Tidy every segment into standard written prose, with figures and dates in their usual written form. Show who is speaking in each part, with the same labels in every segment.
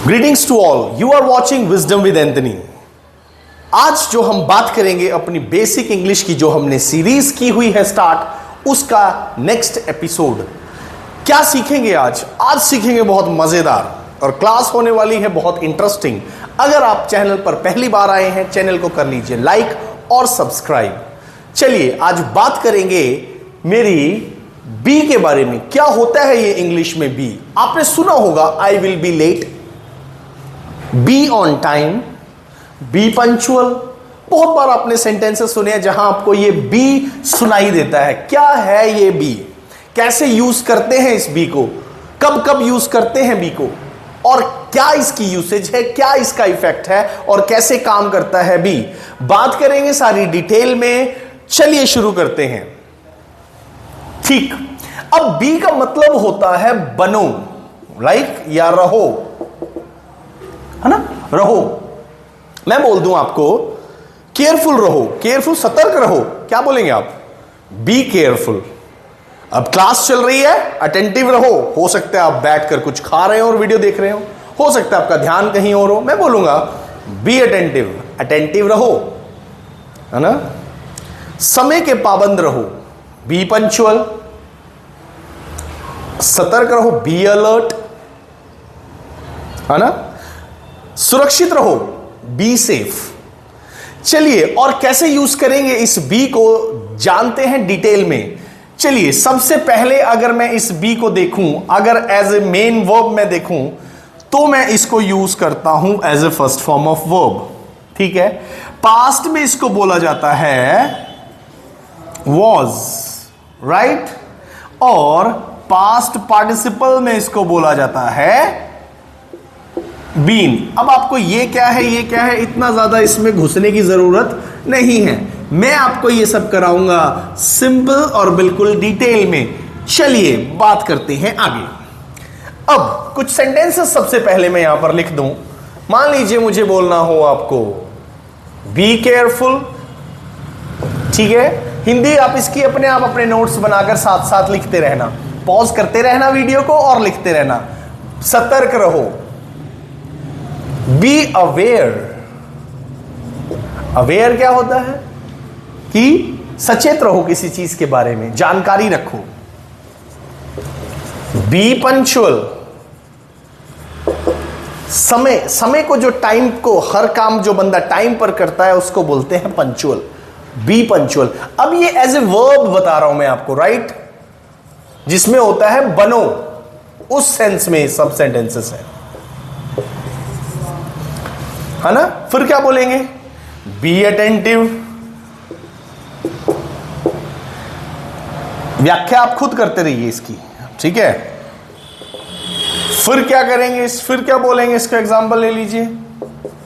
Speaker 1: Greetings to all, you are watching wisdom with Anthony. आज जो हम बात करेंगे अपनी बेसिक इंग्लिश की, जो हमने सीरीज की हुई है स्टार्ट, उसका नेक्स्ट एपिसोड। क्या सीखेंगे आज? आज सीखेंगे बहुत मजेदार और क्लास होने वाली है बहुत इंटरेस्टिंग। अगर आप चैनल पर पहली बार आए हैं, चैनल को कर लीजिए लाइक और सब्सक्राइब। चलिए आज बात करेंगे मेरी बी के बारे में। क्या होता है ये इंग्लिश में बी? आपने सुना होगा I will be late, be on time, be punctual. बहुत बार आपने सेंटेंसेस सुने हैं जहां आपको ये बी सुनाई देता है। क्या है ये बी? कैसे यूज करते हैं इस बी को? कब कब यूज करते हैं बी को? और क्या इसकी यूसेज है, क्या इसका इफेक्ट है और कैसे काम करता है बी? बात करेंगे सारी डिटेल में। चलिए शुरू करते हैं। ठीक, अब बी का मतलब होता है बनो, लाइक या रहो, है ना? रहो। मैं बोल दूं आपको केयरफुल रहो, केयरफुल सतर्क रहो, क्या बोलेंगे आप? Be careful. अब क्लास चल रही है, अटेंटिव रहो। हो सकता है आप बैठकर कुछ खा रहे हो और वीडियो देख रहे हो सकता है आपका ध्यान कहीं और हो। मैं बोलूंगा बी अटेंटिव, अटेंटिव रहो, है ना? समय के पाबंद रहो, बी पंक्चुअल। सतर्क रहो, बी अलर्ट, है ना? सुरक्षित रहो, बी सेफ। चलिए और कैसे यूज करेंगे इस बी को जानते हैं डिटेल में। चलिए सबसे पहले अगर मैं इस बी को देखूं, अगर एज ए मेन वर्ब मैं देखूं, तो मैं इसको यूज करता हूं as a first form of verb. ठीक है, पास्ट में इसको बोला जाता है वॉज, राइट? और पास्ट पार्टिसिपल में इसको बोला जाता है बीन। अब आपको ये क्या है, ये क्या है, इतना ज्यादा इसमें घुसने की जरूरत नहीं है। मैं आपको ये सब कराऊंगा सिंपल और बिल्कुल डिटेल में। चलिए बात करते हैं आगे। अब कुछ सेंटेंसेस सबसे पहले मैं यहां पर लिख दूं। मान लीजिए मुझे बोलना हो आपको बी केयरफुल, ठीक है? हिंदी आप इसकी अपने आप अपने नोट्स बनाकर साथ साथ लिखते रहना, पॉज करते रहना वीडियो को और लिखते रहना। सतर्क रहो, बी अवेयर। अवेयर क्या होता है? कि सचेत रहो किसी चीज के बारे में, जानकारी रखो। बी पंक्चुअल, समय को, जो टाइम को, हर काम जो बंदा टाइम पर करता है उसको बोलते हैं पंक्चुअल, बी पंक्चुअल। अब ये एज ए वर्ब बता रहा हूं मैं आपको, राइट? जिसमें होता है बनो, उस सेंस में सब सेंटेंसेस है ना? फिर क्या बोलेंगे? Be attentive. व्याख्या आप खुद करते रहिए इसकी, ठीक है? फिर क्या करेंगे? फिर क्या बोलेंगे? इसका एग्जांपल ले लीजिए,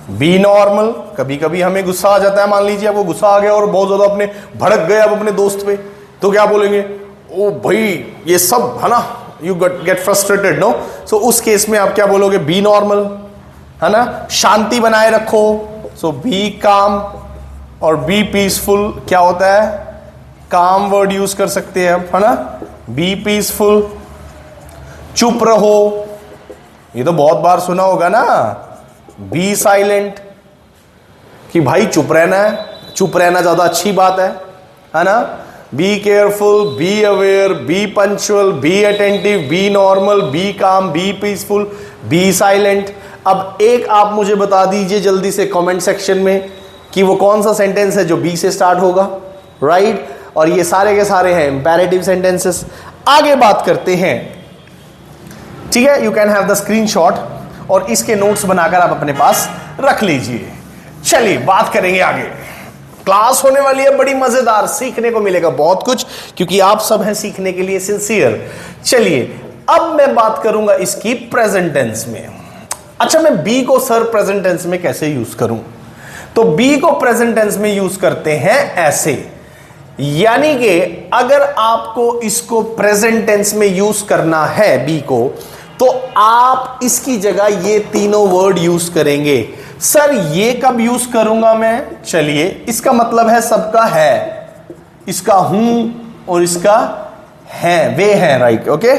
Speaker 1: बी नॉर्मल। कभी कभी हमें गुस्सा आ जाता है, मान लीजिए आपको गुस्सा आ गया और बहुत ज्यादा अपने भड़क गए आप अपने दोस्त पे, तो क्या बोलेंगे? ओ भाई ये सब, है ना? You get frustrated, no? So उस केस में आप क्या बोलोगे? बी नॉर्मल, है ना? शांति बनाए रखो, सो बी काम। और बी पीसफुल क्या होता है? काम वर्ड यूज कर सकते हैं आप, है ना? Be peaceful. चुप रहो, ये तो बहुत बार सुना होगा ना, बी साइलेंट, कि भाई चुप रहना है, चुप रहना ज्यादा अच्छी बात है ना? Be careful, be aware, be punctual, be attentive, be normal, be calm, be peaceful, be silent. अब एक आप मुझे बता दीजिए जल्दी से कमेंट सेक्शन में कि वो कौन सा सेंटेंस है जो बी से स्टार्ट होगा, राइट? और ये सारे के सारे हैं इंपेरेटिव सेंटेंसेस। आगे बात करते हैं, ठीक है? You can have the screenshot और इसके नोट्स बनाकर आप अपने पास रख लीजिए। चलिए बात करेंगे आगे। क्लास होने वाली है बड़ी मजेदार, सीखने को मिलेगा बहुत कुछ, क्योंकि आप सब हैं सीखने के लिए सिंसियर। चलिए अब मैं बात करूंगा इसकी प्रेजेंट टेंस में। अच्छा, मैं बी को सर प्रेजेंट टेंस में कैसे यूज करूं? तो बी को प्रेजेंट टेंस में यूज करते हैं ऐसे, यानी कि अगर आपको इसको प्रेजेंट टेंस में यूज करना है बी को, तो आप इसकी जगह ये तीनों वर्ड यूज करेंगे। सर ये कब यूज करूंगा मैं? चलिए, इसका मतलब है सबका है, इसका हूं और इसका है, वे हैं, राइट? ओके,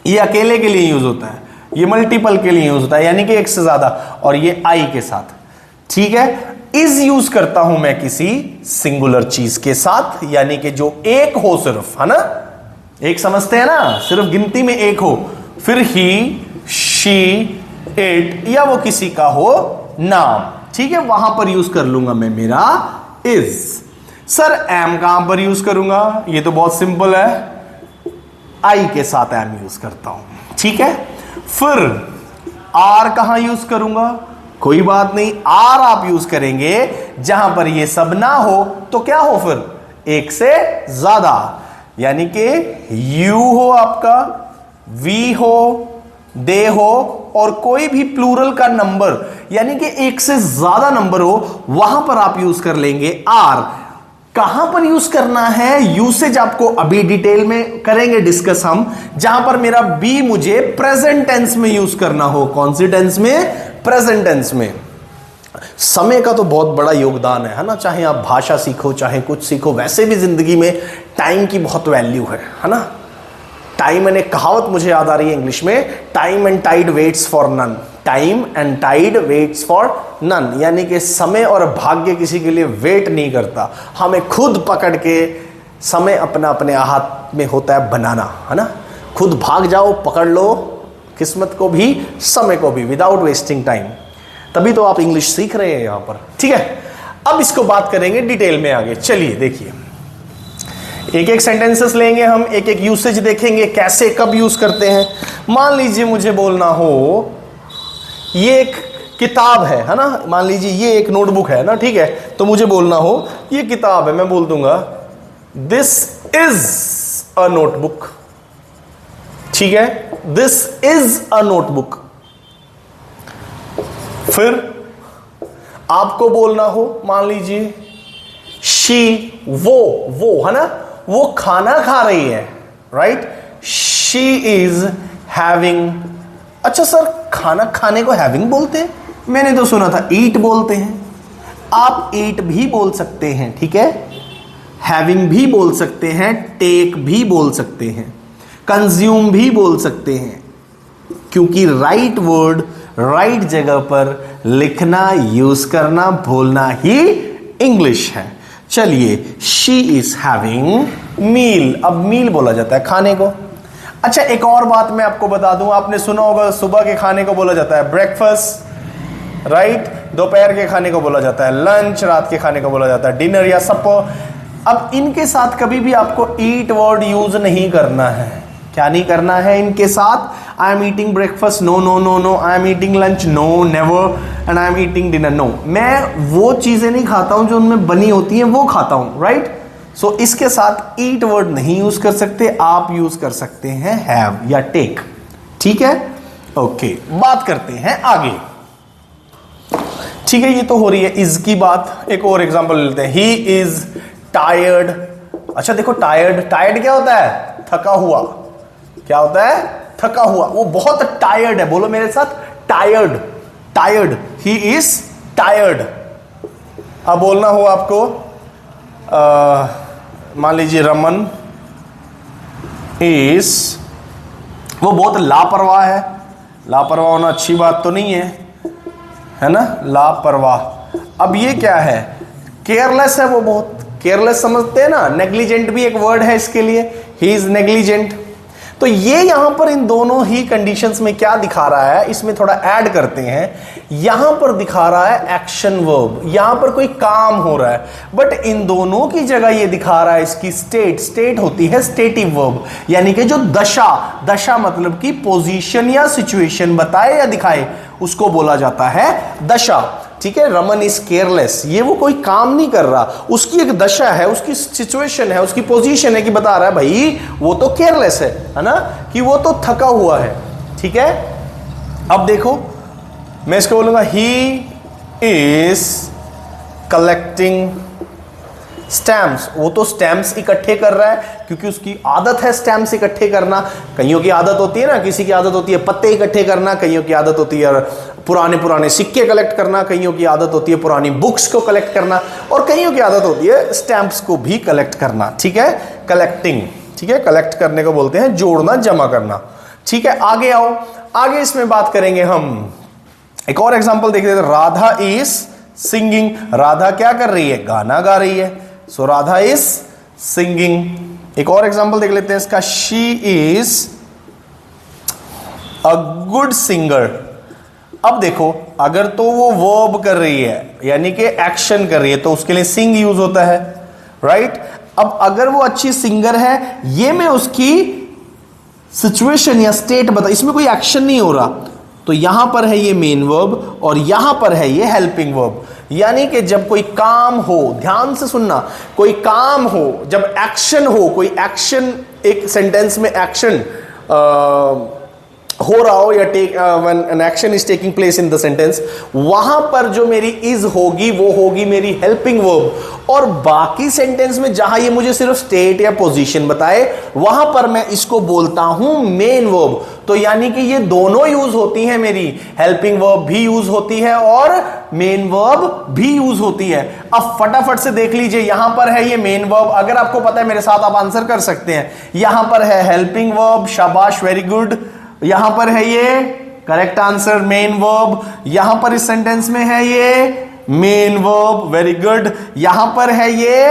Speaker 1: ये अकेले के लिए यूज होता है। ये मल्टीपल के लिए यूज होता है, यानी कि एक से ज्यादा, और ये आई के साथ। ठीक है, इज यूज करता हूं मैं किसी सिंगुलर चीज के साथ, यानी कि जो एक हो सिर्फ, है ना, एक समझते हैं ना, सिर्फ गिनती में एक हो। फिर ही, शी, इट, या वो किसी का हो नाम। ठीक है, वहां पर यूज कर लूंगा मैं मेरा इज। सर एम कहां पर यूज करूंगा? ये तो बहुत सिंपल है, आई के साथ एम यूज करता हूं। ठीक है, फिर आर कहां यूज करूंगा? कोई बात नहीं, आर आप यूज करेंगे जहां पर ये सब ना हो तो क्या हो, फिर एक से ज्यादा, यानी कि यू हो आपका, वी हो, दे हो, और कोई भी प्लूरल का नंबर यानी कि एक से ज्यादा नंबर हो, वहां पर आप यूज कर लेंगे आर। कहां पर यूज करना है यूसेज आपको अभी डिटेल में करेंगे डिस्कस हम, जहां पर मेरा बी मुझे प्रेजेंट टेंस में यूज करना हो। कौन सी टेंस में? प्रेजेंट टेंस में। समय का तो बहुत बड़ा योगदान है ना, चाहे आप भाषा सीखो चाहे कुछ सीखो, वैसे भी जिंदगी में टाइम की बहुत वैल्यू है ना। टाइम, मैंने कहावत मुझे याद आ रही है इंग्लिश में, time and tide waits for none, time and tide waits for none, यानी कि समय और भाग्य किसी के लिए वेट नहीं करता, हमें खुद पकड़ के समय अपना अपने हाथ में होता है बनाना, है ना। खुद भाग जाओ, पकड़ लो किस्मत को भी, समय को भी, विदाउट वेस्टिंग टाइम। तभी तो आप इंग्लिश सीख रहे हैं यहां पर। ठीक है, अब इसको बात करेंगे डिटेल में आगे। चलिए देखिए, एक एक सेंटेंसेस लेंगे हम, एक एक यूसेज देखेंगे कैसे कब यूज करते हैं। मान लीजिए मुझे बोलना हो ये एक किताब है ना, मान लीजिए ये एक नोटबुक है ना, ठीक है, तो मुझे बोलना हो ये किताब है, मैं बोल दूंगा दिस इज अ नोटबुक। ठीक है, दिस इज अ नोटबुक। फिर आपको बोलना हो, मान लीजिए शी, वो है ना, वो खाना खा रही है, राइट, शी इज हैविंग। अच्छा सर, खाना खाने को हैविंग बोलते हैं? मैंने तो सुना था ईट बोलते हैं। आप ईट भी बोल सकते हैं, ठीक है, हैविंग भी बोल सकते हैं, टेक भी बोल सकते हैं, कंज्यूम भी बोल सकते हैं, क्योंकि राइट वर्ड राइट जगह पर लिखना, यूज करना, बोलना ही इंग्लिश है। चलिए, शी इज हैविंग मील। अब मील बोला जाता है खाने को। अच्छा, एक और बात मैं आपको बता दूं, आपने सुना होगा सुबह के खाने को बोला जाता है ब्रेकफास्ट, राइट, दोपहर के खाने को बोला जाता है लंच, रात के खाने को बोला जाता है डिनर या सपर। अब इनके साथ कभी भी आपको ईट वर्ड यूज नहीं करना है। क्या नहीं करना है इनके साथ? I am eating breakfast, no no no no, I am eating lunch, no never, and I am eating dinner, no. मैं वो चीजें नहीं खाता हूं जो उनमें बनी होती हैं, वो खाता हूं, राइट। सो इसके साथ ईट वर्ड नहीं यूज कर सकते, आप यूज कर सकते हैं हैव या टेक। ठीक है, ओके, बात करते हैं आगे। ठीक है, ये तो हो रही है इज की बात। एक और एग्जांपल लेते हैं, ही इज टायर्ड। अच्छा देखो, टायर्ड, टायर्ड क्या होता है? थका हुआ। क्या होता है? थका हुआ। वो बहुत टायर्ड है, बोलो मेरे साथ, tired, tired, he is tired. अब बोलना हो आपको, मान लीजिए रमन इज, वो बहुत लापरवाह है। लापरवाह होना अच्छी बात तो नहीं है ना, लापरवाह। अब ये क्या है? केयरलेस है, वो बहुत केयरलेस, समझते हैं ना। नेग्लिजेंट भी एक वर्ड है इसके लिए, ही इज नेग्लिजेंट। तो ये यहां पर इन दोनों ही कंडीशंस में क्या दिखा रहा है, इसमें थोड़ा ऐड करते हैं। यहां पर दिखा रहा है एक्शन वर्ब, यहां पर कोई काम हो रहा है, बट इन दोनों की जगह ये दिखा रहा है इसकी स्टेट। स्टेट होती है स्टेटिव वर्ब, यानी कि जो दशा, दशा मतलब कि पोजीशन या सिचुएशन बताए या दिखाए, उसको बोला जाता है दशा। ठीक है, रमन इज केयरलेस, ये वो कोई काम नहीं कर रहा, उसकी एक दशा है, उसकी सिचुएशन है, उसकी पोजीशन है कि बता रहा है भाई वो तो केयरलेस है ना, कि वो तो थका हुआ है। ठीक है, अब देखो मैं इसको बोलूंगा ही इज कलेक्टिंग स्टैम्प्स। वो तो स्टैम्प्स इकट्ठे कर रहा है, क्योंकि उसकी आदत है स्टैम्प्स इकट्ठे करना। कईयों की आदत होती है ना, किसी की आदत होती है पत्ते इकट्ठे करना, कईयों की आदत होती है पुराने पुराने सिक्के कलेक्ट करना, कईयों की आदत होती है पुरानी बुक्स को कलेक्ट करना, और कईयों की आदत होती है स्टैम्प्स को भी कलेक्ट करना। ठीक है, कलेक्टिंग। ठीक है, कलेक्ट करने को बोलते हैं जोड़ना, जमा करना। ठीक है, आगे आओ। आगे इसमें बात करेंगे हम, एक और एग्जांपल देख लेते हैं। राधा इज सिंगिंग, राधा क्या कर रही है, गाना गा रही है, सो राधा इज सिंगिंग। एक और एग्जांपल देख लेते हैं इसका, she is a good singer. अब देखो, अगर तो वो वर्ब कर रही है यानी कि एक्शन कर रही है तो उसके लिए सिंग यूज होता है, राइट। अब अगर वो अच्छी सिंगर है, ये मैं उसकी सिचुएशन या स्टेट बता, इसमें कोई एक्शन नहीं हो रहा, तो यहां पर है ये मेन वर्ब और यहां पर है ये हेल्पिंग वर्ब। यानी कि जब कोई काम हो, ध्यान से सुनना, कोई काम हो, जब एक्शन हो, कोई एक्शन, एक सेंटेंस में एक्शन हो रहा हो या when an action is taking place in the sentence, वहां पर जो मेरी इज होगी वो होगी मेरी हेल्पिंग वर्ब। और बाकी सेंटेंस में जहां ये मुझे सिर्फ स्टेट या पोजीशन बताए, वहां पर मैं इसको बोलता हूं मेन वर्ब। तो यानी कि ये दोनों यूज होती हैं, मेरी हेल्पिंग वर्ब भी यूज होती है और मेन वर्ब भी यूज होती है। अब फटाफट से देख लीजिए, यहां पर है ये मेन वर्ब, अगर आपको पता है मेरे साथ आप आंसर कर सकते हैं। यहां पर है हेल्पिंग वर्ब, शाबाश, वेरी गुड। यहां पर है ये करेक्ट आंसर मेन वर्ब, यहां पर इस सेंटेंस में है ये मेन वर्ब, वेरी गुड। यहां पर है ये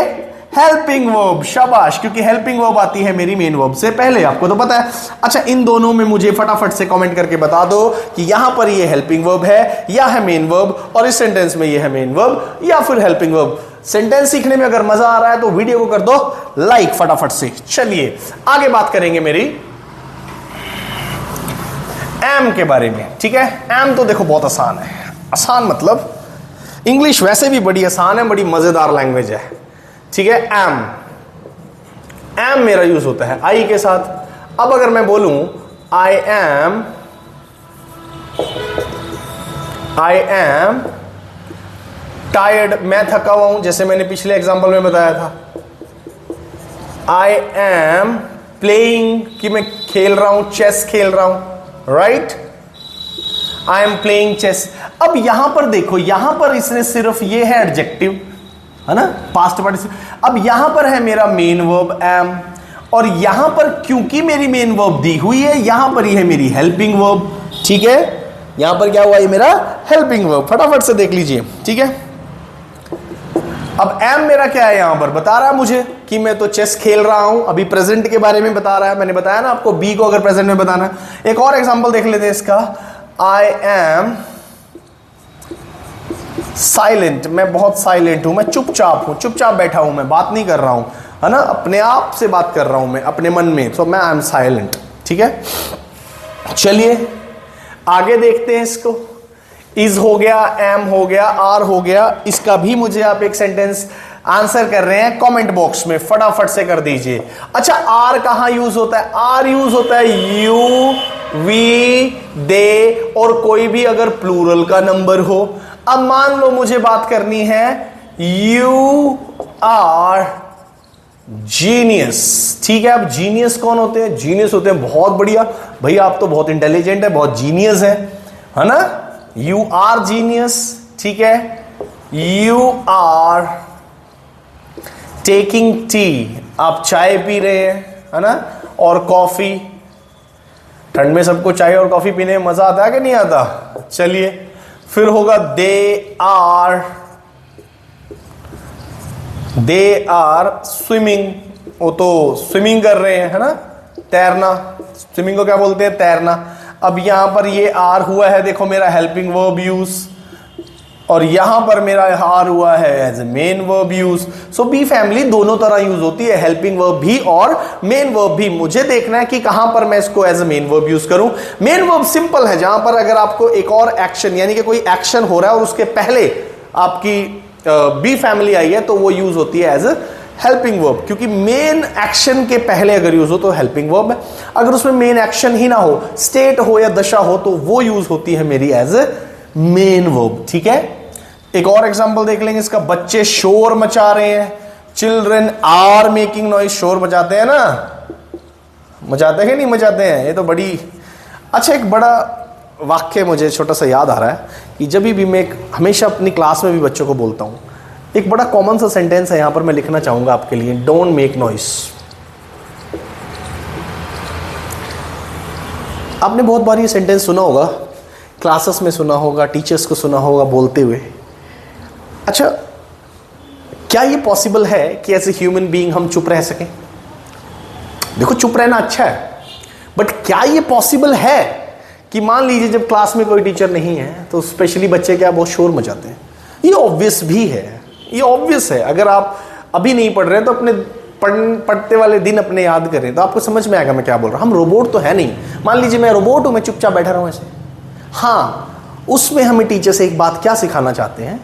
Speaker 1: हेल्पिंग वर्ब, शाबाश, क्योंकि हेल्पिंग वर्ब आती है मेरी मेन वर्ब से पहले, आपको तो पता है। अच्छा, इन दोनों में मुझे फटाफट से कमेंट करके बता दो कि यहां पर ये हेल्पिंग वर्ब है या है मेन वर्ब, और इस सेंटेंस में ये है मेन वर्ब या फिर हेल्पिंग वर्ब। सेंटेंस सीखने में अगर मजा आ रहा है तो वीडियो को कर दो लाइक फटाफट से। चलिए आगे बात करेंगे मेरी एम के बारे में, ठीक है। एम तो देखो बहुत आसान है, आसान मतलब इंग्लिश वैसे भी बड़ी आसान है, बड़ी मजेदार लैंग्वेज है, ठीक है। एम मेरा यूज होता है आई के साथ। अब अगर मैं बोलूं आई एम टायर्ड, मैं थका हुआ हूं, जैसे मैंने पिछले एग्जांपल में बताया था। आई एम प्लेइंग, कि मैं खेल रहा हूं, चेस खेल रहा हूं, right, I am playing chess. अब यहां पर देखो, यहां पर इसने सिर्फ ये है एडजेक्टिव, है ना, पास्ट पार्टिसिपल। अब यहां पर है मेरा मेन वर्ब एम, और यहां पर क्योंकि मेरी मेन वर्ब दी हुई है, यहां पर ये है मेरी हेल्पिंग वर्ब, ठीक है। यहां पर क्या हुआ, ये मेरा हेल्पिंग वर्ब, फटाफट से देख लीजिए, ठीक है। अब एम मेरा क्या है, यहां पर बता रहा है मुझे कि मैं तो चेस खेल रहा हूं, अभी प्रेजेंट के बारे में बता रहा है। मैंने बताया ना आपको बी को अगर प्रेजेंट में बताना। एक और एग्जांपल देख लेते हैं इसका, आई एम साइलेंट, मैं बहुत साइलेंट हूं, मैं चुपचाप हूं, चुपचाप बैठा हूं, मैं बात नहीं कर रहा हूं, है ना, अपने आप से बात कर रहा हूं मैं अपने मन में, तो मैं आई एम साइलेंट, ठीक है। चलिए आगे देखते हैं इसको। इज हो गया, एम हो गया, आर हो गया। इसका भी मुझे आप एक सेंटेंस आंसर कर रहे हैं, कमेंट बॉक्स में फटाफट से कर दीजिए। अच्छा, आर कहां यूज होता है, आर यूज होता है यू, वी, दे, और कोई भी अगर प्लूरल का नंबर हो। अब मान लो मुझे बात करनी है, यू आर जीनियस, ठीक है। अब जीनियस कौन होते हैं, जीनियस होते हैं बहुत बढ़िया, भैया आप तो बहुत इंटेलिजेंट है, बहुत जीनियस है ना। यू आर जीनियस, ठीक है। यू आर टेकिंग टी, आप चाय पी रहे हैं, है ना, और कॉफी। ठंड में सबको चाय और कॉफी पीने में मजा आता है कि नहीं आता। चलिए फिर होगा दे आर स्विमिंग, वो तो स्विमिंग कर रहे हैं, है ना, तैरना। स्विमिंग को क्या बोलते हैं, तैरना। अब यहां पर ये आर हुआ है, देखो मेरा हेल्पिंग वर्ब यूज, और यहां पर मेरा आर हुआ है as a main verb use. So be family दोनों तरह यूज होती है, हेल्पिंग वर्ब भी और मेन वर्ब भी। मुझे देखना है कि कहां पर मैं इसको as a main verb use करूं। मेन वर्ब सिंपल है, जहां पर अगर आपको एक और एक्शन यानी कि कोई एक्शन हो रहा है और उसके पहले आपकी बी फैमिली आई है, तो वो यूज होती है एज ए हेल्पिंग वर्ब, क्योंकि मेन एक्शन के पहले अगर यूज हो तो हेल्पिंग वर्ब है। अगर उसमें मेन एक्शन ही ना हो, स्टेट हो या दशा हो, तो वो यूज होती है मेरी एज ए मेन वर्ब, ठीक है। एक और एग्जांपल देख लेंगे इसका, बच्चे शोर मचा रहे हैं, चिल्ड्रन आर मेकिंग नॉइज, शोर मचाते हैं ना, मचाते हैं नहीं मचाते हैं, ये तो बड़ी अच्छा। एक बड़ा वाक्य मुझे छोटा सा याद आ रहा है कि जब भी मैं हमेशा अपनी क्लास में भी बच्चों को बोलता हूं, एक बड़ा कॉमन सा सेंटेंस है, यहां पर मैं लिखना चाहूंगा आपके लिए, डोंट मेक नॉइस। आपने बहुत बार ये सेंटेंस सुना होगा, क्लासेस में सुना होगा, टीचर्स को सुना होगा बोलते हुए। अच्छा, क्या ये पॉसिबल है कि एज ए ह्यूमन बीइंग हम चुप रह सकें? देखो, चुप रहना अच्छा है, बट क्या ये पॉसिबल है कि मान लीजिए जब क्लास में कोई टीचर नहीं है तो स्पेशली बच्चे क्या बहुत शोर मचाते हैं? ये ऑब्वियस भी है, ये ऑब्वियस है। अगर आप अभी नहीं पढ़ रहे हैं तो अपने पढ़ते वाले दिन अपने याद करें तो आपको समझ में आएगा मैं क्या बोल रहा हूं। हम रोबोट तो है नहीं। मान लीजिए मैं रोबोट हूं, मैं चुपचाप बैठा रहूं ऐसे। हाँ, उसमें हमें टीचर से एक बात क्या सिखाना चाहते हैं,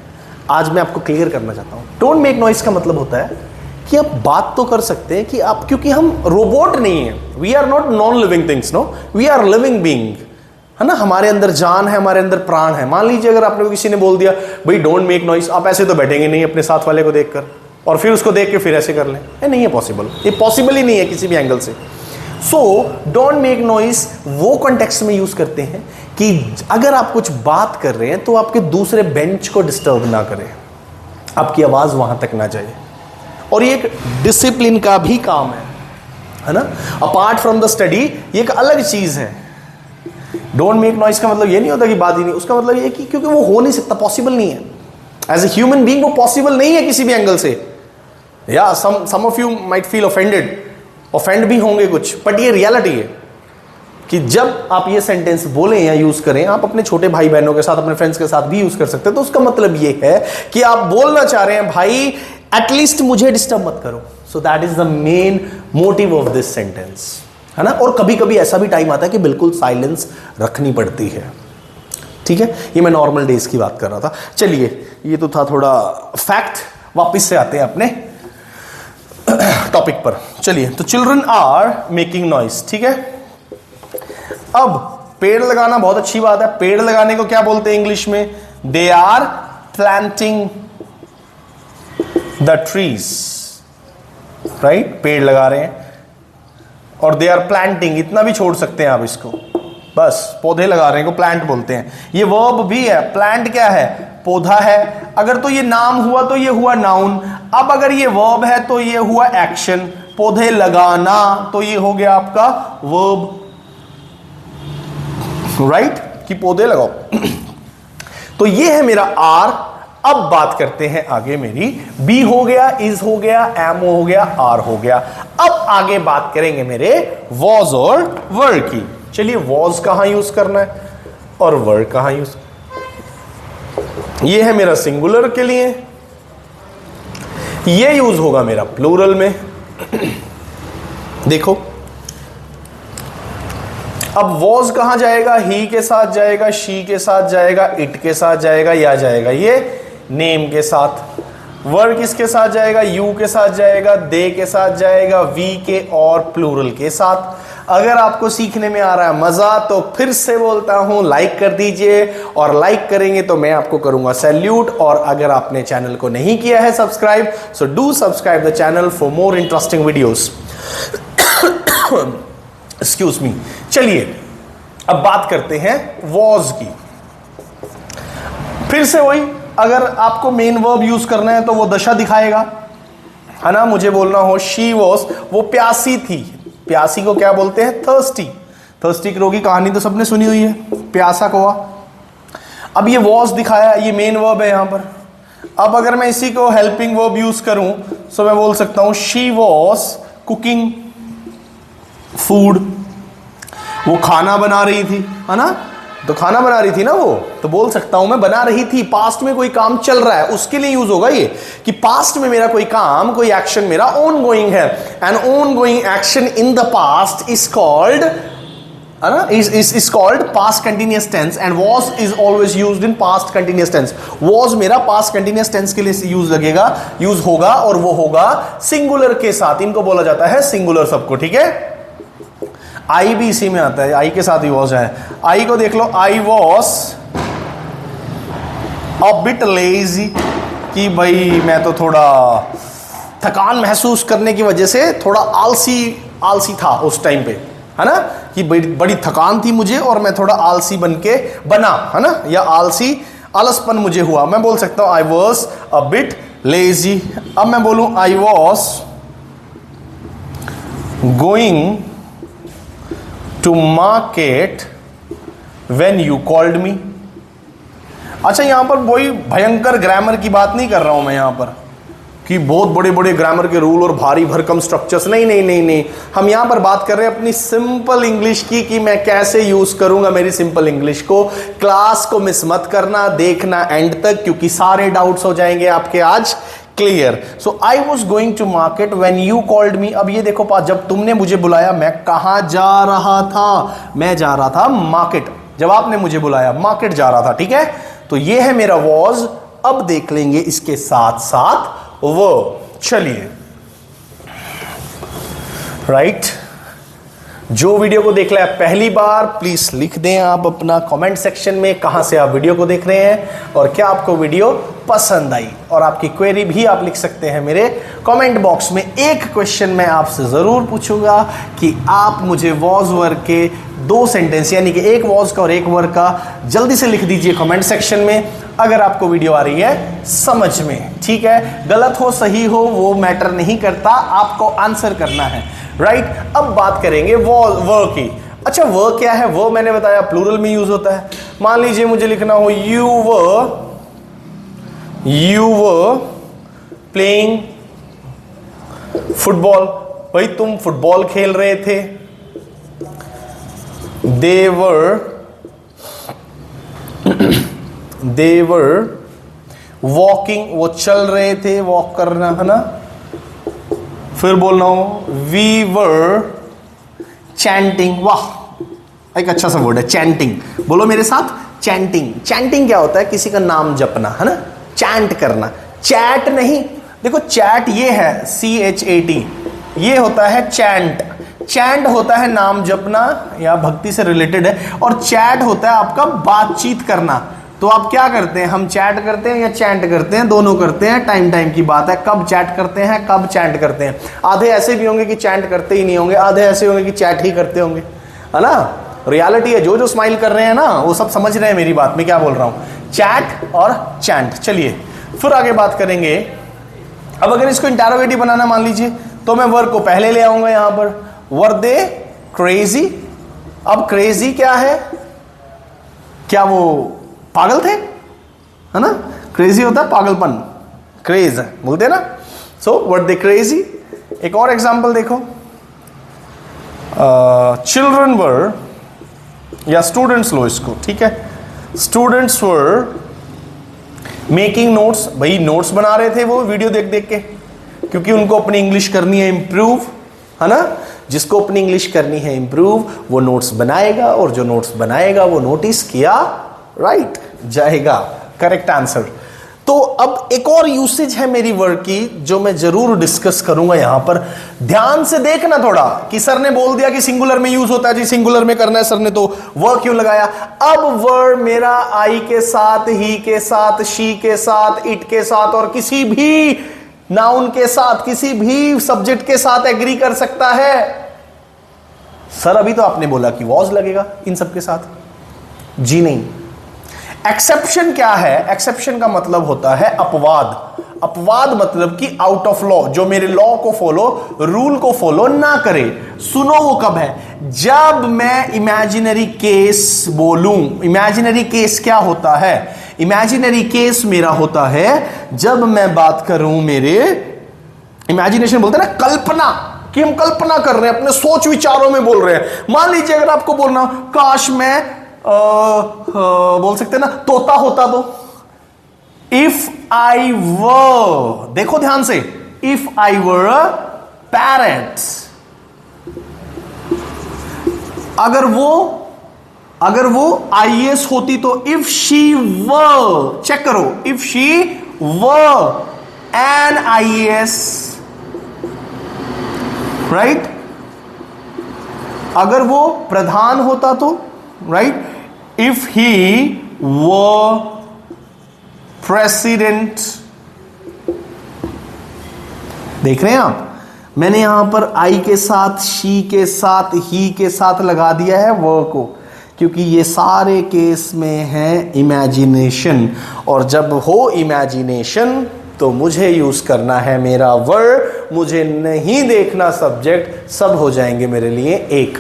Speaker 1: आज मैं आपको क्लियर करना चाहता हूं। डोंट मेक नॉइस का मतलब होता है कि आप बात तो कर सकते हैं कि आप, क्योंकि हम रोबोट नहीं है, we are not non living things, no, we are living being, है ना। हमारे अंदर जान है, हमारे अंदर प्राण है। मान लीजिए अगर आपने किसी ने बोल दिया भाई डोंट मेक नॉइस, आप ऐसे तो बैठेंगे नहीं अपने साथ वाले को देखकर और फिर उसको देख के फिर ऐसे कर लें? ये नहीं है पॉसिबल, ये पॉसिबल ही नहीं है किसी भी एंगल से। सो डोंट मेक नॉइस वो कॉन्टेक्स्ट में यूज करते हैं कि अगर आप कुछ बात कर रहे हैं तो आपके दूसरे बेंच को डिस्टर्ब ना करें, आपकी आवाज वहां तक ना जाए। और ये एक डिसिप्लिन का भी काम है ना, अपार्ट फ्रॉम द स्टडी। ये एक अलग चीज है। डोंट मेक नॉइस का मतलब ये नहीं होता कि बात ही नहीं, उसका मतलब ये कि क्योंकि वो हो नहीं सकता, पॉसिबल नहीं है। एज ए ह्यूमन बीइंग वो पॉसिबल नहीं है किसी भी एंगल से। या some of you might feel offended, offend भी होंगे कुछ, बट ये रियलिटी है कि जब आप ये सेंटेंस बोलें या यूज करें, आप अपने छोटे भाई बहनों के साथ, अपने फ्रेंड्स के साथ भी यूज कर सकते हैं। तो उसका मतलब ये है कि आप बोलना चाह रहे हैं भाई एटलीस्ट मुझे डिस्टर्ब मत करो। So that is the main motive of this sentence, है ना। और कभी कभी ऐसा भी टाइम आता है कि बिल्कुल साइलेंस रखनी पड़ती है, ठीक है। ये मैं नॉर्मल डेज की बात कर रहा था। चलिए, ये तो था थोड़ा फैक्ट, वापस से आते हैं अपने टॉपिक पर। चलिए, तो चिल्ड्रन आर मेकिंग नॉइस, ठीक है। अब पेड़ लगाना बहुत अच्छी बात है। पेड़ लगाने को क्या बोलते हैं इंग्लिश में? They are planting the trees, right. पेड़ लगा रहे हैं और दे आर प्लांटिंग, इतना भी छोड़ सकते हैं आप इसको, बस पौधे लगा रहे हैं को प्लांट बोलते हैं। ये वर्ब भी है। प्लांट क्या है? पौधा है। अगर तो ये नाम हुआ तो ये हुआ नाउन। अब अगर ये वर्ब है तो ये हुआ एक्शन। पौधे लगाना तो ये हो गया आपका वर्ब, राइट, कि पौधे लगाओ। तो ये है मेरा आर। अब बात करते हैं आगे मेरी। बी हो गया, इज हो गया, एम हो गया, आर हो गया। अब आगे बात करेंगे मेरे वॉज और वर की। चलिए, वॉज कहां यूज करना है और वर कहां यूज। ये है मेरा सिंगुलर के लिए, ये यूज होगा मेरा प्लूरल में। देखो, अब वॉज कहां जाएगा? ही के साथ जाएगा, शी के साथ जाएगा, इट के साथ जाएगा, या जाएगा ये नेम के साथ। वर किसके साथ जाएगा? यू के साथ जाएगा, दे के साथ जाएगा, वी के और प्लूरल के साथ। अगर आपको सीखने में आ रहा है मजा तो फिर से बोलता हूं लाइक कर दीजिए, और लाइक करेंगे तो मैं आपको करूंगा सैल्यूट। और अगर आपने चैनल को नहीं किया है subscribe, so do subscribe the channel for more interesting videos. Excuse me. चलिए, अब बात करते हैं वॉज की। फिर से वही, अगर आपको मेन वर्ब यूज करना है तो वो दशा दिखाएगा, है ना। मुझे बोलना हो शी वॉज, वो प्यासी थी। प्यासी को क्या बोलते हैं? थर्स्टी। थर्स्टी क्रो की कहानी तो सबने सुनी हुई है, प्यासा कौवा। अब ये वॉज दिखाया, ये मेन वर्ब है यहां पर। अब अगर मैं इसी को हेल्पिंग वर्ब यूज करूं तो मैं बोल सकता हूं शी वॉज कुकिंग फूड। वो खाना बना रही थी, है ना। तो खाना बना रही थी ना वो, तो बोल सकता हूं मैं बना रही थी। पास्ट में कोई काम चल रहा है उसके लिए यूज होगा ये, कि पास्ट में मेरा कोई काम, कोई एक्शन मेरा ऑन गोइंग है। And on going action in the past is called, है ना, is called past continuous tense. And was is always used in past continuous tense. Was मेरा पास्ट कंटिन्यूअस टेंस के लिए यूज लगेगा, use होगा, और वो होगा सिंगुलर के साथ। इनको बोला जाता है सिंगुलर सबको, ठीक है। आई भी इसी में आता है, आई के साथ ही वॉज है। आई को देख लो, I was a bit lazy, कि भाई मैं तो थोड़ा थकान महसूस करने की वजह से थोड़ा आलसी था उस टाइम पे, है ना, कि बड़ी थकान थी मुझे और मैं थोड़ा आलसी बना, है ना, या आलसपन मुझे हुआ। मैं बोल सकता हूं I was a bit lazy. अब मैं बोलूं I was going to market when you called me. अच्छा, यहां पर वही भयंकर ग्रामर की बात नहीं कर रहा हूं मैं यहां पर कि बहुत बड़े बड़े ग्रामर के रूल और भारी भरकम स्ट्रक्चर्स, नहीं नहीं नहीं नहीं। हम यहां पर बात कर रहे हैं अपनी सिंपल इंग्लिश की कि मैं कैसे यूज करूंगा मेरी सिंपल इंग्लिश को। क्लास को मिस मत करना, देखना एंड तक, क्योंकि सारे डाउट्स हो जाएंगे आपके आज clear. So I was going to market when you called me. अब ये देखो, जब तुमने मुझे बुलाया मैं कहां जा रहा था? मैं जा रहा था मार्केट। जब आपने मुझे बुलाया मार्केट जा रहा था, ठीक है। तो ये है मेरा वॉज। अब देख लेंगे इसके साथ साथ वो। चलिए, राइट। जो वीडियो को देख रहे हैं पहली बार, प्लीज लिख दें आप अपना कमेंट सेक्शन में कहां से आप वीडियो को देख रहे हैं और क्या आपको वीडियो पसंद आई, और आपकी क्वेरी भी आप लिख सकते हैं मेरे कमेंट बॉक्स में। एक क्वेश्चन मैं आपसे जरूर पूछूंगा कि आप मुझे वॉज वर्क के 2 सेंटेंस, यानी कि एक वॉज का और एक वर्क का, जल्दी से लिख दीजिए कमेंट सेक्शन में अगर आपको वीडियो आ रही है समझ में, ठीक है। गलत हो सही हो वो मैटर नहीं करता, आपको आंसर करना है, राइट। अब बात करेंगे वर्क की। अच्छा, वर्क क्या है? वो मैंने बताया प्लूरल में यूज होता है। मान लीजिए मुझे लिखना हो यू वर प्लेइंग फुटबॉल। भाई तुम फुटबॉल खेल रहे थे। they were walking, वो चल रहे थे, वॉक करना है ना। फिर बोलना हो we were chanting। वाह, एक अच्छा सा वर्ड है चैंटिंग। बोलो मेरे साथ, चैंटिंग। चैंटिंग क्या होता है? किसी का नाम जपना, है ना, चैंट करना। चैट नहीं, देखो चैट ये है CHAT, ये होता है चैंट। चैंट होता है नाम जपना या भक्ति से रिलेटेड है, और चैट होता है आपका बातचीत करना। तो आप क्या करते हैं? हम चैट करते हैं या चैंट करते हैं? दोनों करते हैं, टाइम टाइम की बात है, कब चैट करते हैं कब चैंट करते हैं। आधे ऐसे भी होंगे कि चैंट करते ही नहीं होंगे, आधे ऐसे होंगे कि चैट ही करते होंगे, है ना। रियलिटी है, जो स्माइल कर रहे हैं ना वो सब समझ रहे हैं मेरी बात में क्या बोल रहा हूं, चैट और चैंट। चलिए फिर आगे बात करेंगे। अब अगर इसको इंटरोगेटिव बनाना मान लीजिए, तो मैं वर्क को पहले ले आऊंगा यहां पर, वर दे क्रेजी। अब क्रेजी क्या है? क्या वो पागल थे, है ना। क्रेजी होता है पागलपन, क्रेज बोलते हैं ना। सो वर दे क्रेजी। एक और एग्जांपल देखो, चिल्ड्रन वर, या स्टूडेंट्स लो इसको, ठीक है। Students were making notes. भाई नोट्स बना रहे थे वो वीडियो देख देख के, क्योंकि उनको अपनी इंग्लिश करनी है इंप्रूव, है ना। जिसको अपनी इंग्लिश करनी है इंप्रूव वो नोट्स बनाएगा, और जो नोट्स बनाएगा वो नोटिस किया राइट जाएगा। Correct answer. तो अब एक और यूसेज है मेरी वर्ड की जो मैं जरूर डिस्कस करूंगा यहां पर। ध्यान से देखना थोड़ा कि सर ने बोल दिया कि सिंगुलर में यूज होता है, जी सिंगुलर में करना है सर ने, तो वर्ड क्यों लगाया। अब वर्ड मेरा आई के साथ, ही के साथ, शी के साथ, इट के साथ, और किसी भी नाउन के साथ, किसी भी सब्जेक्ट के साथ एग्री कर सकता है। सर अभी तो आपने बोला कि वॉज लगेगा इन सब के साथ, जी नहीं। एक्सेप्शन क्या है? एक्सेप्शन का मतलब होता है अपवाद। अपवाद मतलब कि आउट ऑफ लॉ, जो मेरे लॉ को फॉलो, रूल को फॉलो ना करे। सुनो वो कब है? जब मैं इमेजिनरी केस बोलूं। इमेजिनरी केस क्या होता है? इमेजिनरी केस मेरा होता है जब मैं बात करूं मेरे इमेजिनेशन, बोलते हैं ना कल्पना, कि हम कल्पना कर रहे हैं, अपने सोच विचारों में बोल रहे हैं। मान लीजिए अगर आपको बोलना काश मैं बोल सकते हैं ना तोता होता, तो इफ आई वर, देखो ध्यान से, इफ आई वर पैरेट। अगर वो IAS होती तो इफ शी वर, चेक करो, if she were N IAS, right. अगर वो प्रधान होता तो, right, if he were president. देख रहे हैं आप, मैंने यहां पर आई के साथ, शी के साथ, ही के साथ लगा दिया है वर को, क्योंकि ये सारे केस में है इमेजिनेशन, और जब हो इमेजिनेशन तो मुझे यूज करना है मेरा वर्ड, मुझे नहीं देखना सब्जेक्ट, सब हो जाएंगे मेरे लिए एक।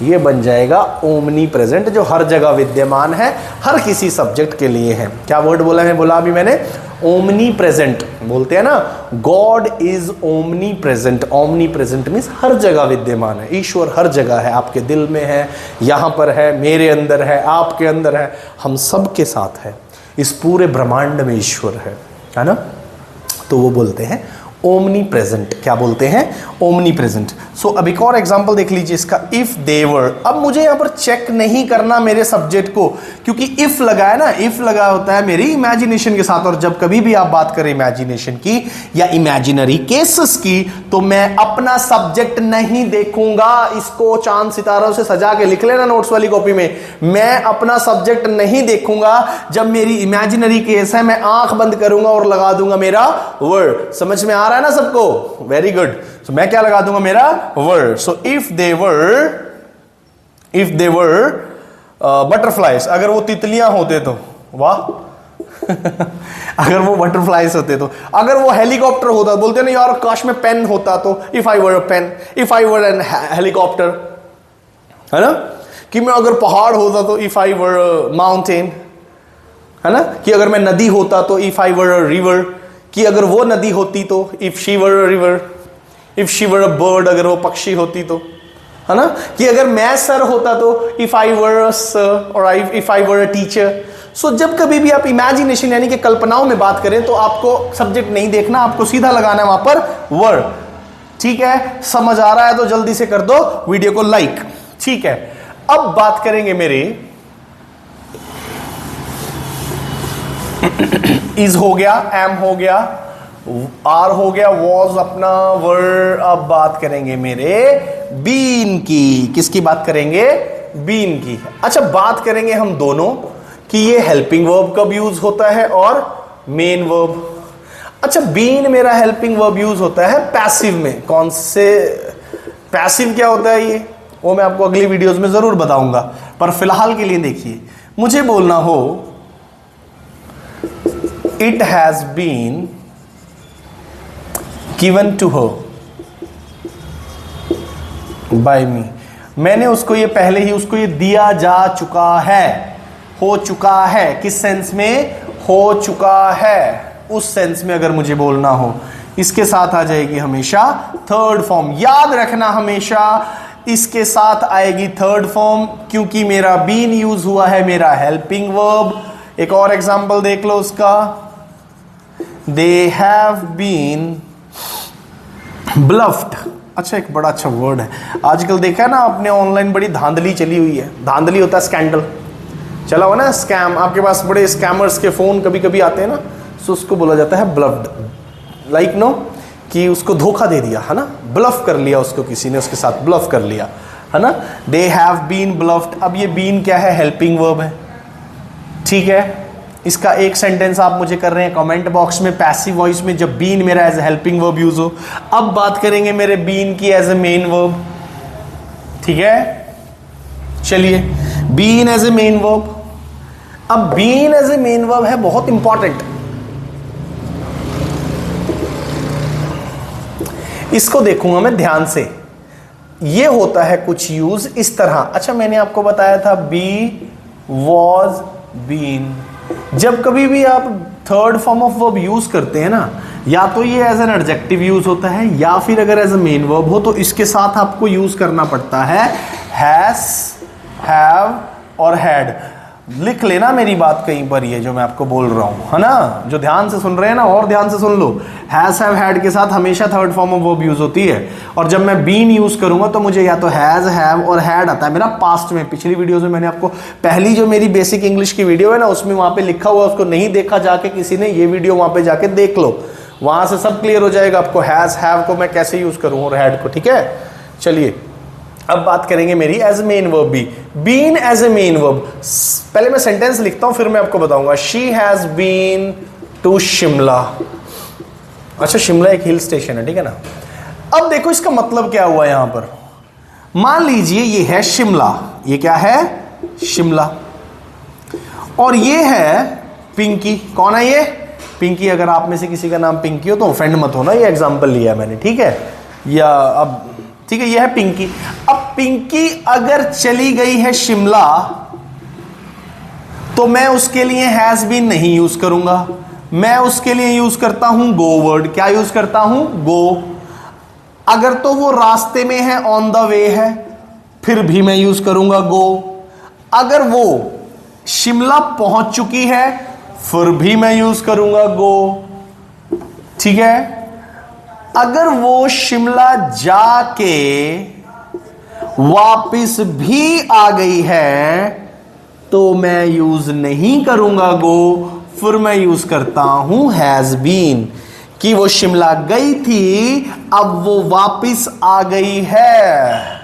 Speaker 1: ये बन जाएगा ओमनी प्रेजेंट, जो हर जगह विद्यमान है, हर किसी सब्जेक्ट के लिए है। क्या वर्ड बोला है, बोला अभी मैंने, ओमनी प्रेजेंट बोलते हैं ना, God is omnipresent. Omnipresent means हर जगह विद्यमान है, ईश्वर हर जगह है, आपके दिल में है, यहां पर है, मेरे अंदर है, आपके अंदर है, हम सब के साथ है, इस पूरे ब्रह्मांड में ईश्वर है ना। तो वो बोलते हैं ओमनी प्रेजेंट। क्या बोलते हैं, ओमनी प्रेजेंट। सो अब एक और एग्जांपल देख लीजिए इसका, इफ देवर। अब मुझे यहां पर चेक नहीं करना मेरे सब्जेक्ट को, क्योंकि इफ लगा है ना, इफ लगा होता है मेरी इमेजिनेशन के साथ, और जब कभी भी आप बात करें इमेजिनेशन की या इमेजिनरी केसेस की, तो मैं अपना सब्जेक्ट नहीं देखूंगा। इसको चांद सितारों से सजा के लिख लेना नोट्स वाली कॉपी में, मैं अपना सब्जेक्ट नहीं देखूंगा। जब मेरी इमेजिनरी केस है, मैं आंख बंद करूंगा और लगा दूंगा मेरा वर्ड। समझ में आ रहा है ना सबको, वेरी गुड। सो मैं क्या लगा दूंगा, मेरा word. So if they were butterflies, अगर वो तितलियां होते तो, वाह अगर वो बटरफ्लाइज होते तो, अगर वो हेलीकॉप्टर होता, बोलते हैं ना यार काश में पेन होता तो, if I were a pen, if I were an helicopter, है ना। कि मैं अगर पहाड़ होता तो, if I were a mountain, है ना। कि अगर मैं नदी होता तो, if I were a river. कि अगर वो नदी होती तो, if she were a river, if she were a bird, अगर वो पक्षी होती तो, है ना। कि अगर मैं सर होता तो, if I were a sir, और if I were a teacher. So जब कभी भी आप इमेजिनेशन यानी कि कल्पनाओं में बात करें, तो आपको सब्जेक्ट नहीं देखना, आपको सीधा लगाना है वहां पर वर्ड। ठीक है, समझ आ रहा है तो जल्दी से कर दो वीडियो को लाइक। ठीक है, अब बात करेंगे मेरी इज हो गया, एम हो गया, आर हो गया, वॉज अपना वर्ड। अब बात करेंगे मेरे बीन की। किसकी बात करेंगे, बीन की। अच्छा, बात करेंगे हम दोनों कि ये हेल्पिंग वर्ब कब यूज होता है और मेन वर्ब। अच्छा, बीन मेरा हेल्पिंग वर्ब यूज होता है पैसिव में। कौन से पैसिव क्या होता है ये, वो मैं आपको अगली वीडियोस में जरूर बताऊंगा, पर फिलहाल के लिए देखिए, मुझे बोलना हो it has been given to her by me. मैंने उसको ये पहले ही उसको ये दिया जा चुका है, हो चुका है। किस सेंस में, हो चुका है, उस सेंस में अगर मुझे बोलना हो, इसके साथ आ जाएगी हमेशा थर्ड फॉर्म। याद रखना, हमेशा इसके साथ आएगी थर्ड फॉर्म, क्योंकि मेरा बीन यूज हुआ है मेरा हेल्पिंग वर्ब। एक और एग्जांपल देख लो उसका, दे हैव बीन ब्लफ्ड। अच्छा, एक बड़ा अच्छा वर्ड है, आजकल देखा है ना आपने ऑनलाइन बड़ी धांधली चली हुई है। धांधली होता है स्कैंडल, चला हुआ ना, स्कैम। आपके पास बड़े स्कैमर्स के फोन कभी कभी आते हैं ना, तो उसको बोला जाता है ब्लफ्ड। लाइक नो, कि उसको धोखा दे दिया, है ना, ब्लफ कर लिया उसको, किसी ने उसके साथ ब्लफ कर लिया, है ना। They have been bluffed. अब ये बीन क्या है, हेल्पिंग वर्ब है। ठीक है, इसका एक सेंटेंस आप मुझे कर रहे हैं कमेंट बॉक्स में, पैसिव वॉइस में, जब बीन मेरा as a helping verb use हो। अब बात करेंगे मेरे बीन की एज ए मेन वर्ब। ठीक है, चलिए, been as a main verb. अब been as a main verb है बहुत इंपॉर्टेंट, इसको देखूंगा मैं ध्यान से। ये होता है कुछ यूज इस तरह। अच्छा, मैंने आपको बताया था बी, वॉज, बीन। जब कभी भी आप third form of verb use करते हैं ना, या तो ये एज एन एडजेक्टिव यूज होता है, या फिर अगर एज ए मेन वर्ब हो तो इसके साथ आपको यूज करना पड़ता है हैज, हैव और हैड। लिख लेना मेरी बात कहीं पर, ये जो मैं आपको बोल रहा हूं, है ना, जो ध्यान से सुन रहे हैं ना, और ध्यान से सुन लो। हैज, हैव, हैड के साथ हमेशा third form of verb use होती है। और जब मैं बीन यूज करूंगा तो मुझे या तो हैज, हैव और हैड आता है मेरा पास्ट में। पिछली वीडियोस में मैंने आपको, पहली जो मेरी बेसिक इंग्लिश की वीडियो है ना, उसमें वहां पे लिखा हुआ, उसको नहीं देखा जाके किसी ने, ये वीडियो वहां पे जाके देख लो, वहां से सब क्लियर हो जाएगा आपको हैज, हैव को मैं कैसे यूज करूं और हैड को। ठीक है, चलिए अब बात करेंगे मेरी एज मेन वर्ब भी। Been as a main verb, पहले मैं सेंटेंस लिखता हूं फिर मैं आपको बताऊंगा। She has been to Shimla. अच्छा, शिमला एक हिल स्टेशन है, ठीक है ना। अब देखो इसका मतलब क्या हुआ यहां पर। मान लीजिए ये है शिमला, ये क्या है, शिमला, और ये है पिंकी। कौन है ये, पिंकी। अगर आप में से किसी का नाम पिंकी हो तो ऑफेंड मत होना, ये एग्जांपल लिया मैंने, ठीक है। या अब ठीक है, ये है पिंकी। अब पिंकी अगर चली गई है शिमला तो मैं उसके लिए हैज बीन नहीं यूज करूंगा, मैं उसके लिए यूज करता हूं गो वर्ड। क्या यूज करता हूं? गो। अगर तो वो रास्ते में है, ऑन द वे है, फिर भी मैं यूज करूंगा गो। अगर वो शिमला पहुंच चुकी है फिर भी मैं यूज करूंगा गो। ठीक है। अगर वो शिमला जाके वापिस भी आ गई है तो मैं यूज नहीं करूंगा गो, फिर मैं यूज करता हूं हैज बीन, कि वो शिमला गई थी अब वो वापिस आ गई है।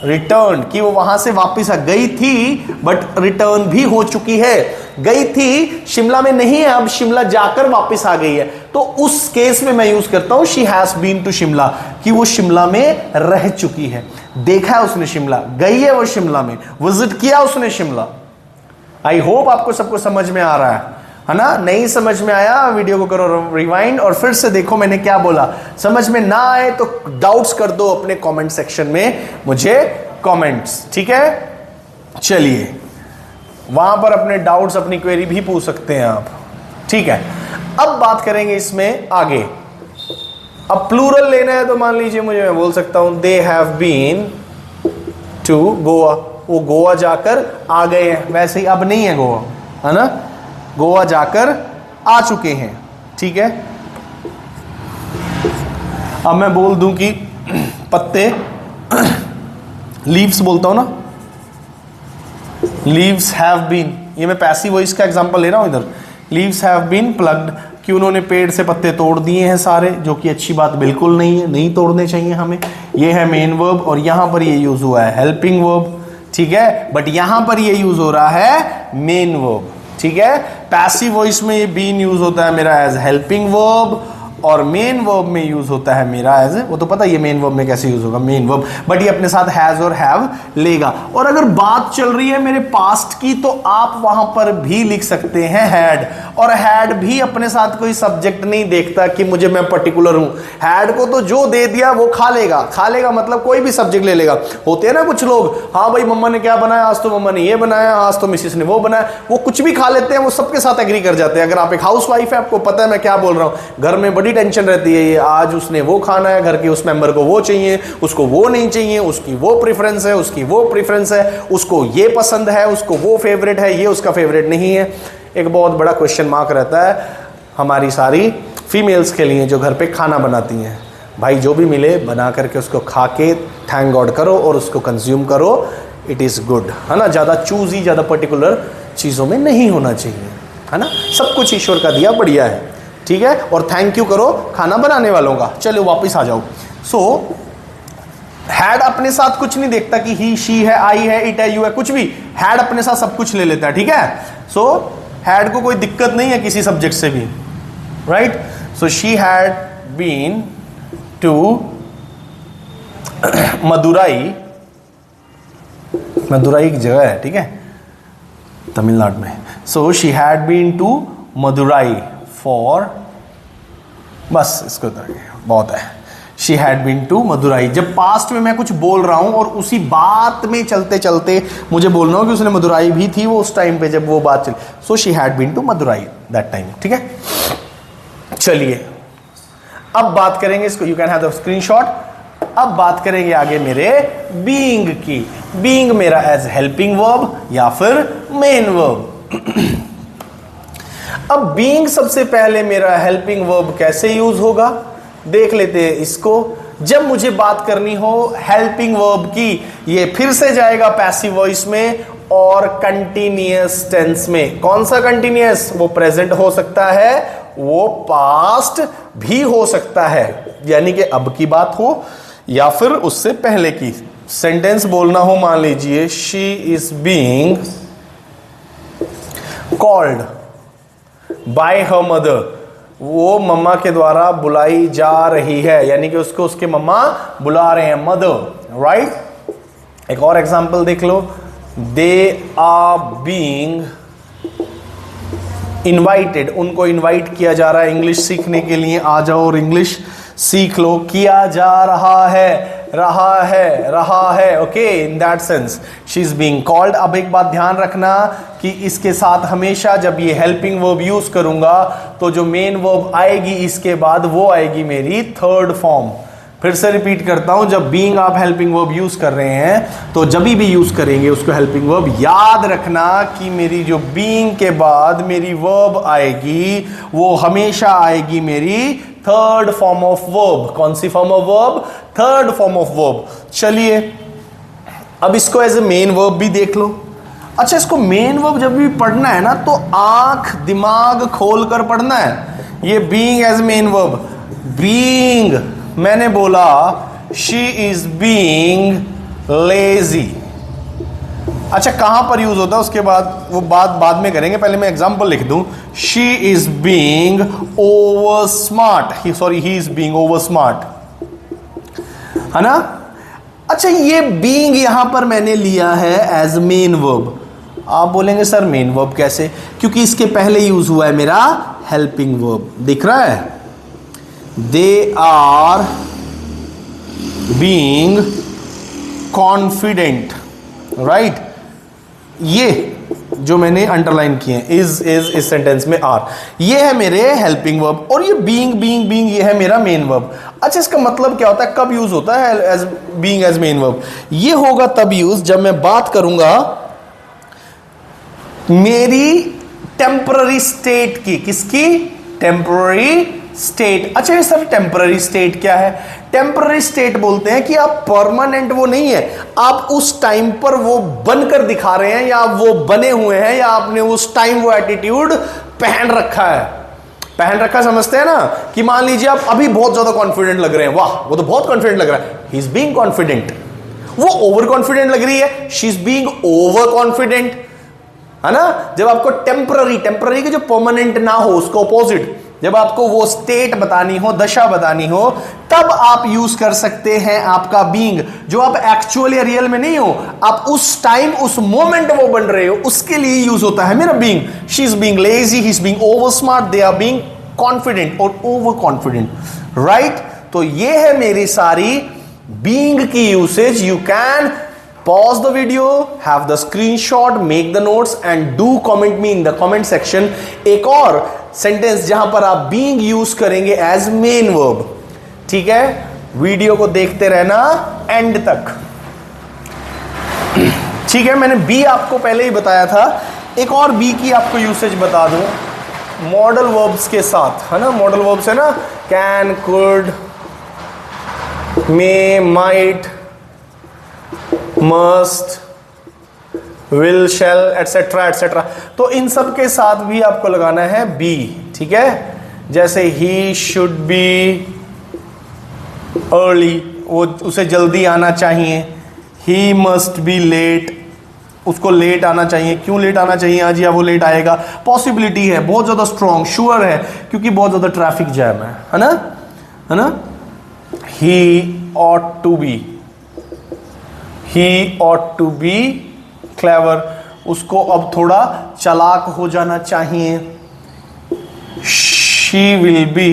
Speaker 1: रिटर्न, कि वो वहां से वापिस आ गई थी बट रिटर्न भी हो चुकी है। गई थी, शिमला में नहीं है, अब शिमला जाकर वापिस आ गई है, तो उस केस में मैं यूज करता हूं she has been to Shimla, कि वो शिमला में रह चुकी है, देखा है उसने शिमला, गई है वो शिमला में, विजिट किया उसने शिमला। आई होप आपको सबको समझ में आ रहा है ना? नहीं समझ में आया वीडियो को करो रिवाइंड और फिर से देखो मैंने क्या बोला। समझ में ना आए तो डाउट्स कर दो अपने कमेंट सेक्शन में मुझे कमेंट्स, ठीक है? चलिए, वहां पर अपने डाउट्स, अपनी क्वेरी भी पूछ सकते हैं आप, ठीक है? अब बात करेंगे इसमें आगे। अब प्लूरल लेना है तो मान लीजिए मुझे, मैं बोल सकता हूं they have been to Goa, वो गोवा जाकर आ गए हैं। वैसे ही अब नहीं है गोवा, है ना? गोवा जाकर आ चुके हैं, ठीक है? अब मैं बोल दूं कि पत्ते, लीव्स बोलता हूं ना, लीव्स हैव बीन, ये मैं पैसिव वॉइस का एग्जांपल ले रहा हूं इधर। लीव्स हैव बीन प्लग्ड, कि उन्होंने पेड़ से पत्ते तोड़ दिए हैं सारे, जो कि अच्छी बात बिल्कुल नहीं है, नहीं तोड़ने चाहिए हमें। ये है मेन वर्ब और यहां पर ये यूज हुआ है हेल्पिंग वर्ब, ठीक है? बट यहां पर ये यूज हो रहा है मेन वर्ब, ठीक है? पैसिव वॉइस में ये बीन यूज होता है मेरा एज हेल्पिंग वर्ब और मेन वर्ब में यूज होता है मेरा एज, वो तो पता है ये मेन वर्ब में कैसे यूज होगा, मेन वर्ब, बट ये अपने साथ हैज और हैव लेगा। और अगर बात चल रही है मेरे पास्ट की तो आप वहां पर भी लिख सकते हैं हैड, और हैड भी अपने साथ कोई सब्जेक्ट नहीं देखता कि मुझे, मैं पर्टिकुलर हूं। हैड को तो जो दे दिया वो खा लेगा, खा लेगा मतलब कोई भी सब्जेक्ट ले लेगा। होते हैं ना कुछ लोग, हाँ भाई मम्मा ने क्या बनाया आज, तो मम्मा ने ये बनाया, आज तो मिसिस ने वो बनाया, वो कुछ भी खा लेते हैं, वो सबके साथ एग्री कर जाते हैं। अगर आप एक हाउस वाइफ है, आपको पता है मैं क्या बोल रहा हूं, घर में बड़ी टेंशन रहती है, ये आज उसने वो खाना है, घर के उस मेंबर को वो चाहिए, उसको वो नहीं चाहिए, उसकी वो प्रेफरेंस है, उसकी वो प्रेफरेंस है, उसको ये पसंद है, उसको वो फेवरेट है, ये उसका फेवरेट नहीं है। एक बहुत बड़ा क्वेश्चन मार्क रहता है हमारी सारी फीमेल्स के लिए जो घर पे खाना बनाती हैं। भाई जो भी मिले बना करके उसको खा के थैंक गॉड करो और उसको कंज्यूम करो, इट इज गुड, है ना? ज्यादा चूजी, ज्यादा पर्टिकुलर चीजों में नहीं होना चाहिए, है ना? सब कुछ ईश्वर का दिया बढ़िया है, ठीक है? और थैंक यू करो खाना बनाने वालों का। चलो वापिस आ जाओ। सो हैड अपने साथ कुछ नहीं देखता कि ही, शी है, आई है, इट है, यू है, कुछ भी। हैड अपने साथ सब कुछ ले लेता है, ठीक है? सो हैड को कोई दिक्कत नहीं है किसी सब्जेक्ट से भी, right? So she had been to Madurai, Madurai एक जगह है, ठीक है, तमिलनाडु में। So she had been to Madurai for, बस इसको बहुत है, she had been to Madurai. जब पास्ट में मैं कुछ बोल रहा हूं और उसी बात में चलते चलते मुझे बोलना हो कि उसने मदुराई भी थी वो उस टाइम पे जब वो बात चली, so she had been to Madurai that time, ठीक है? चलिए अब बात करेंगे इसको, you can have the screenshot. अब बात करेंगे आगे मेरे बीइंग की। बीइंग मेरा एज हेल्पिंग वर्ब या फिर मेन वर्ब। अब बीइंग सबसे पहले मेरा हेल्पिंग वर्ब कैसे यूज होगा देख लेते हैं इसको। जब मुझे बात करनी हो हेल्पिंग वर्ब की, ये फिर से जाएगा पैसिव वॉइस में और कंटीन्यूअस टेंस में। कौन सा कंटीन्यूअस? वो प्रेजेंट हो सकता है, वो पास्ट भी हो सकता है, यानी कि अब की बात हो या फिर उससे पहले की। सेंटेंस बोलना हो, मान लीजिए she is being called by her mother, वो मम्मा के द्वारा बुलाई जा रही है, यानी कि उसको उसके मम्मा बुला रहे हैं, मदर, राइट? एक और एग्जांपल देख लो, दे आर बीइंग इनवाइटेड, उनको इनवाइट किया जा रहा है इंग्लिश सीखने के लिए, आ जाओ और इंग्लिश सीख लो, किया जा रहा है, रहा है, okay, in that sense she is being called. अब एक बात ध्यान रखना कि इसके साथ हमेशा जब ये हेल्पिंग वर्ब यूज करूंगा तो जो मेन वर्ब आएगी इसके बाद वो आएगी मेरी थर्ड फॉर्म। फिर से रिपीट करता हूं, जब बीइंग आप हेल्पिंग वर्ब यूज कर रहे हैं तो जब भी यूज करेंगे उसको हेल्पिंग वर्ब, याद रखना कि मेरी जो बीइंग के बाद मेरी वर्ब आएगी वो हमेशा आएगी मेरी थर्ड फॉर्म ऑफ वर्ब। कौन सी form of verb? Third form of verb. चलिए अब इसको एज ए मेन वर्ब भी देख लो। अच्छा, इसको मेन वर्ब जब भी पढ़ना है ना तो आंख दिमाग खोल कर पढ़ना है। ये being as main verb, being, मैंने बोला शी इज बीइंग लेजी। अच्छा, कहां पर यूज होता है उसके बाद वो बात बाद में करेंगे, पहले मैं एग्जांपल लिख दूं। She is being over smart, he is being over smart, है ना। अच्छा, ये बीइंग यहां पर मैंने लिया है एज मेन वर्ब। आप बोलेंगे सर मेन वर्ब कैसे? क्योंकि इसके पहले यूज हुआ है मेरा हेल्पिंग वर्ब, दिख रहा है, they are being confident, right. ये जो मैंने अंडरलाइन किए हैं, इज इस सेंटेंस में आर, ये है मेरे हेल्पिंग वर्ब, और ये बीइंग ये है मेरा मेन वर्ब। अच्छा, इसका मतलब क्या होता है, कब यूज होता है as being as main verb? ये होगा तब यूज जब मैं बात करूंगा मेरी टेम्पररी स्टेट की। किसकी? Temporary state. अच्छा, ये सर टेम्पररी स्टेट क्या है? टेम्पररी स्टेट बोलते हैं कि आप परमानेंट वो नहीं है, आप उस टाइम पर वो बनकर दिखा रहे हैं, या वो बने हुए हैं, या आपने उस टाइम वो एटीट्यूड पहन रखा है। पहन रखा समझते हैं ना, कि मान लीजिए आप अभी बहुत ज्यादा कॉन्फिडेंट लग रहे हैं, वाह वो तो बहुत कॉन्फिडेंट लग रहा है, ही इज बीइंग कॉन्फिडेंट। वो ओवर कॉन्फिडेंट लग रही है, she is being over confident, है ना। जब आपको टेम्पररी के जो परमानेंट ना हो उसको ऑपोजिट, जब आपको वो स्टेट बतानी हो, दशा बतानी हो, तब आप यूज कर सकते हैं आपका बीइंग। जो आप एक्चुअली रियल में नहीं हो, आप उस टाइम उस मोमेंट वो बन रहे हो, उसके लिए यूज होता है मेरा being. She is being lazy, he is being over smart, they are being confident और ओवर कॉन्फिडेंट, राइट। तो ये है मेरी सारी बीइंग की usage. You can pause the video, have the screenshot, make the notes and do comment me in the comment section एक और sentence जहां पर आप being यूज करेंगे एज मेन वर्ब। ठीक है, वीडियो को देखते रहना एंड तक। ठीक है, मैंने बी आपको पहले ही बताया था, एक और बी की आपको यूसेज बता दूं मॉडल वर्ब्स के साथ, है ना। मॉडल वर्ब्स है ना, can, could, may, might, must, will, shall, etcetera etcetera. तो इन सब के साथ भी आपको लगाना है बी। ठीक है, जैसे ही शुड बी अर्ली, वो उसे जल्दी आना चाहिए। ही मस्ट बी लेट, उसको लेट आना चाहिए। क्यों लेट आना चाहिए? आज या वो लेट आएगा, पॉसिबिलिटी है, बहुत ज्यादा स्ट्रॉन्ग, श्योर है, क्योंकि बहुत ज्यादा ट्रैफिक जैम है ना, है ना। He ought to be, He ought to be clever, उसको अब थोड़ा चालाक हो जाना चाहिए। She will be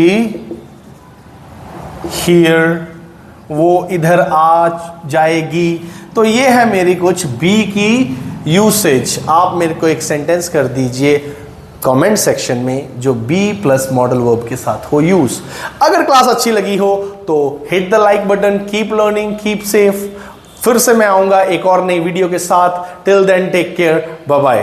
Speaker 1: here, वो इधर आ जाएगी। तो ये है मेरी कुछ बी की यूसेज। आप मेरे को एक सेंटेंस कर दीजिए कमेंट सेक्शन में जो बी प्लस मॉडल वर्ब के साथ हो यूज। अगर क्लास अच्छी लगी हो तो hit the like button. Keep learning, keep safe. फिर से मैं आऊंगा एक और नई वीडियो के साथ। Till then take care, bye bye.